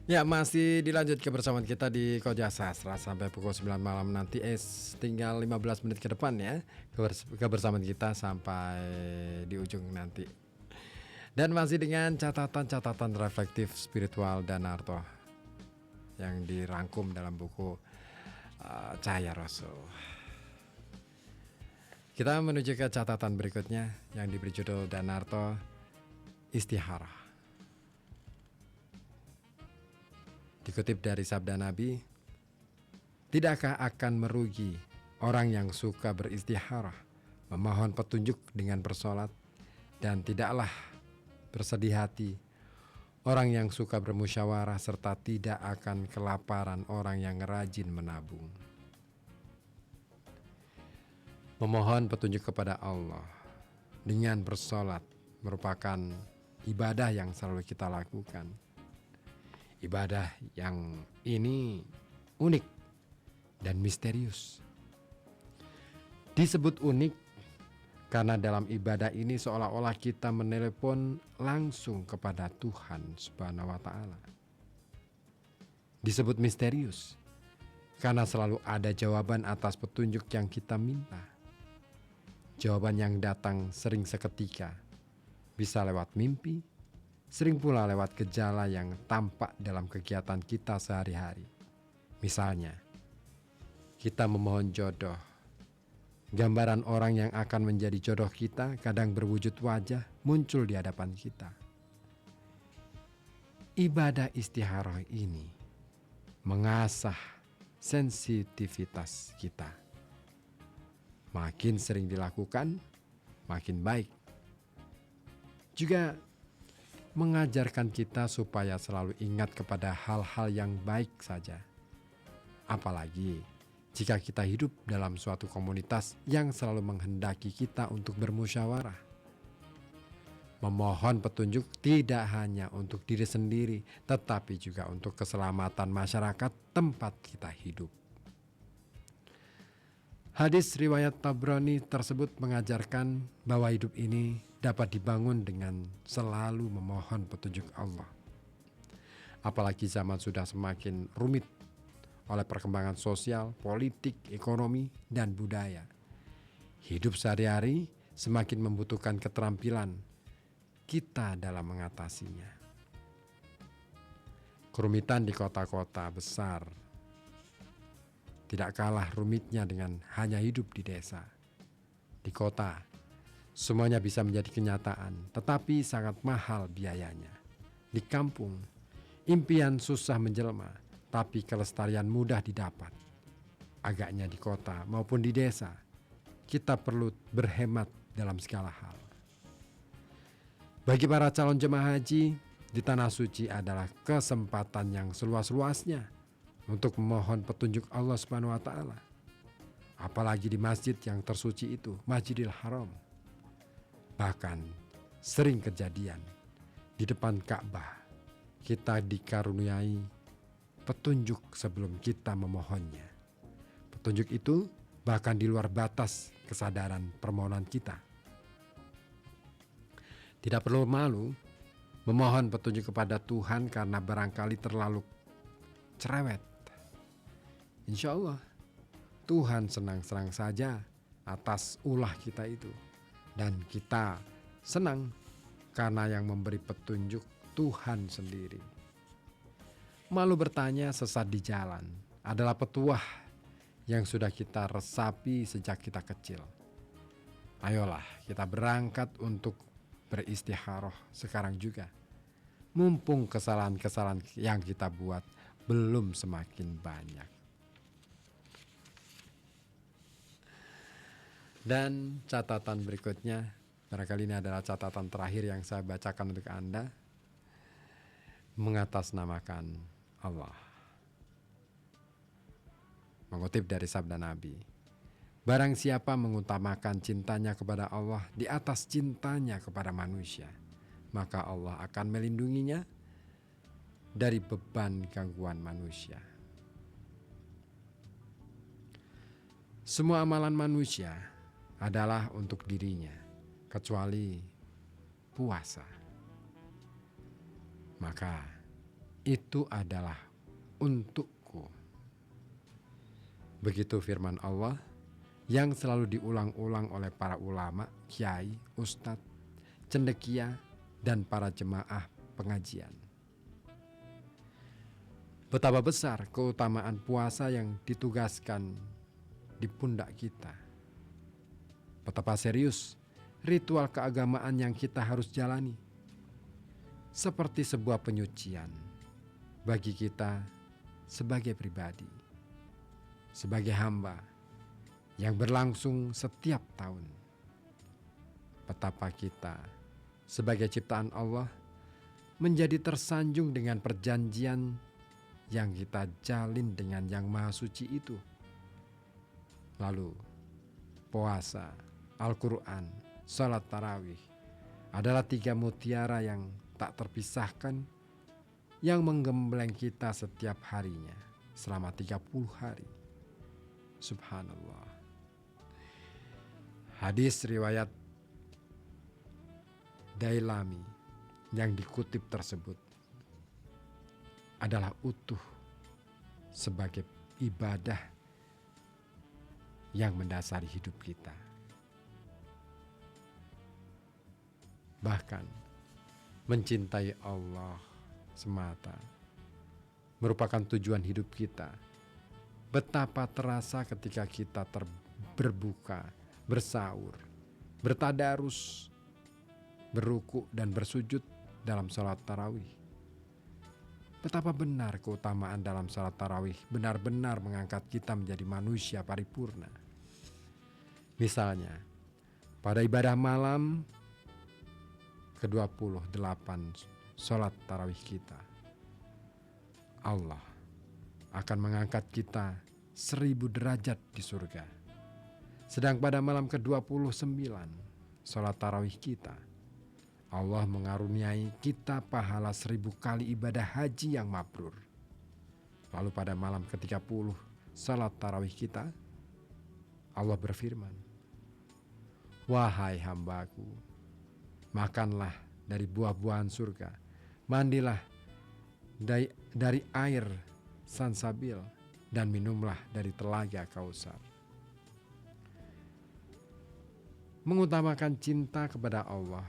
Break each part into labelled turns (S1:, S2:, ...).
S1: Ya, masih dilanjut kebersamaan kita di Koja Sastra sampai pukul 9 malam nanti. Tinggal 15 menit ke depan ya. Kebersamaan kita sampai di ujung nanti. Dan masih dengan catatan-catatan reflektif spiritual Danarto yang dirangkum dalam buku Cahaya Rasul. Kita menuju ke catatan berikutnya yang diberi judul Danarto Istiharah. Dikutip dari sabda Nabi, tidakkah akan merugi orang yang suka beristiharah, memohon petunjuk dengan bersolat, dan tidaklah bersedih hati orang yang suka bermusyawarah, serta tidak akan kelaparan orang yang rajin menabung. Memohon petunjuk kepada Allah dengan bersolat merupakan ibadah yang selalu kita lakukan. Ibadah yang ini unik dan misterius. Disebut unik karena dalam ibadah ini seolah-olah kita menelepon langsung kepada Tuhan Subhanahu wa Ta'ala. Disebut misterius karena selalu ada jawaban atas petunjuk yang kita minta. Jawaban yang datang sering seketika, bisa lewat mimpi, sering pula lewat gejala yang tampak dalam kegiatan kita sehari-hari. Misalnya, kita memohon jodoh. Gambaran orang yang akan menjadi jodoh kita kadang berwujud wajah muncul di hadapan kita. Ibadah istiharah ini mengasah sensitivitas kita. Makin sering dilakukan, makin baik. Juga mengajarkan kita supaya selalu ingat kepada hal-hal yang baik saja. Apalagi jika kita hidup dalam suatu komunitas yang selalu menghendaki kita untuk bermusyawarah. Memohon petunjuk tidak hanya untuk diri sendiri, tetapi juga untuk keselamatan masyarakat tempat kita hidup. Hadis riwayat Tabrani tersebut mengajarkan bahwa hidup ini dapat dibangun dengan selalu memohon petunjuk Allah. Apalagi zaman sudah semakin rumit oleh perkembangan sosial, politik, ekonomi, dan budaya. Hidup sehari-hari semakin membutuhkan keterampilan kita dalam mengatasinya. Kerumitan di kota-kota besar tidak kalah rumitnya dengan hanya hidup di desa. Di kota, semuanya bisa menjadi kenyataan, tetapi sangat mahal biayanya. Di kampung, impian susah menjelma, tapi kelestarian mudah didapat. Agaknya di kota maupun di desa, kita perlu berhemat dalam segala hal. Bagi para calon jemaah haji, di Tanah Suci adalah kesempatan yang seluas-luasnya untuk memohon petunjuk Allah Subhanahu wa Ta'ala. Apalagi di masjid yang tersuci itu, Masjidil Haram. Bahkan sering kejadian di depan Ka'bah kita dikaruniai petunjuk sebelum kita memohonnya. Petunjuk itu bahkan di luar batas kesadaran permohonan kita. Tidak perlu malu memohon petunjuk kepada Tuhan karena barangkali terlalu cerewet. Insya Allah Tuhan senang-senang saja atas ulah kita itu. Dan kita senang karena yang memberi petunjuk Tuhan sendiri. Malu bertanya sesat di jalan adalah petuah yang sudah kita resapi sejak kita kecil. Ayolah kita berangkat untuk beristikharah sekarang juga. Mumpung kesalahan-kesalahan yang kita buat belum semakin banyak. Dan catatan berikutnya, barangkali ini adalah catatan terakhir yang saya bacakan untuk Anda. Mengatasnamakan Allah. Mengutip dari sabda Nabi, barang siapa mengutamakan cintanya kepada Allah di atas cintanya kepada manusia, maka Allah akan melindunginya dari beban gangguan manusia. Semua amalan manusia adalah untuk dirinya, kecuali puasa. Maka itu adalah untukku. Begitu firman Allah yang selalu diulang-ulang oleh para ulama, kiai, ustadz, cendekia, dan para jemaah pengajian. Betapa besar keutamaan puasa yang ditugaskan di pundak kita. Betapa serius ritual keagamaan yang kita harus jalani. Seperti sebuah penyucian bagi kita sebagai pribadi, sebagai hamba yang berlangsung setiap tahun. Betapa kita sebagai ciptaan Allah menjadi tersanjung dengan perjanjian yang kita jalin dengan Yang Maha Suci itu. Lalu puasa, Al-Quran, salat tarawih adalah 3 mutiara yang tak terpisahkan yang menggembleng kita setiap harinya selama 30 hari. Subhanallah. Hadis riwayat Dailami yang dikutip tersebut adalah utuh sebagai ibadah yang mendasari hidup kita. Bahkan mencintai Allah semata merupakan tujuan hidup kita. Betapa terasa ketika kita berbuka, bersaur, bertadarus, berruku dan bersujud dalam salat tarawih. Betapa benar keutamaan dalam salat tarawih benar-benar mengangkat kita menjadi manusia paripurna. Misalnya, pada ibadah malam ke-28 salat tarawih kita, Allah akan mengangkat kita 1000 derajat di surga. Sedang pada malam ke-29 salat tarawih kita, Allah mengaruniai kita pahala 1000 kali ibadah haji yang mabrur. Lalu pada malam ke-30 salat tarawih kita, Allah berfirman, "Wahai hambaku, makanlah dari buah-buahan surga, mandilah dari air Sansabil, dan minumlah dari telaga Kausar." Mengutamakan cinta kepada Allah,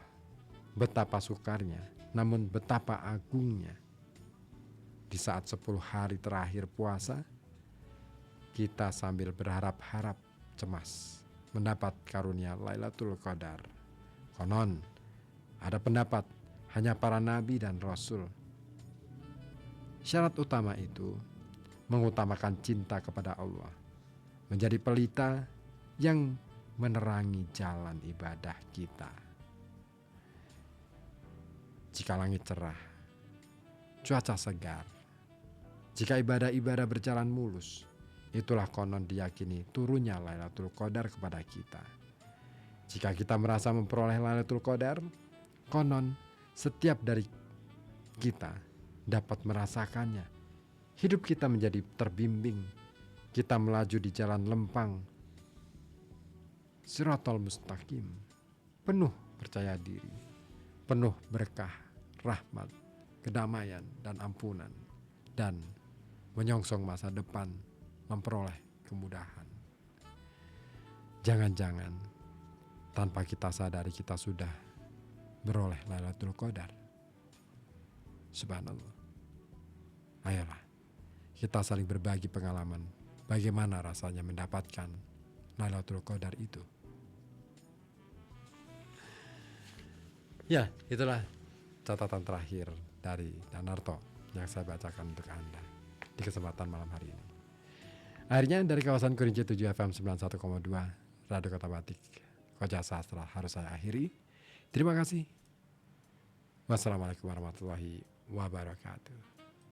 S1: betapa sukarnya, namun betapa agungnya. Di saat 10 hari terakhir puasa, kita sambil berharap-harap cemas mendapat karunia Lailatul Qadar. Konon, ada pendapat hanya para nabi dan rasul. Syarat utama itu mengutamakan cinta kepada Allah, menjadi pelita yang menerangi jalan ibadah kita. Jika langit cerah, cuaca segar, jika ibadah-ibadah berjalan mulus, itulah konon diyakini turunnya Lailatul Qadar kepada kita. Jika kita merasa memperoleh Lailatul Qadar, konon setiap dari kita dapat merasakannya. Hidup kita menjadi terbimbing, kita melaju di jalan lempang, Shiratal Mustaqim, penuh percaya diri, penuh berkah, rahmat, kedamaian, dan ampunan, dan menyongsong masa depan memperoleh kemudahan. Jangan-jangan tanpa kita sadari kita sudah beroleh Lailatul Qadar. Subhanallah. Ayolah, kita saling berbagi pengalaman bagaimana rasanya mendapatkan Lailatul Qadar itu. Ya, itulah catatan terakhir dari Danarto yang saya bacakan untuk Anda di kesempatan malam hari ini. Akhirnya dari kawasan Kurinci 7 FM 91,2 Radio Kota Batik, Koja Sastra harus saya akhiri. Terima kasih. Wassalamualaikum warahmatullahi wabarakatuh.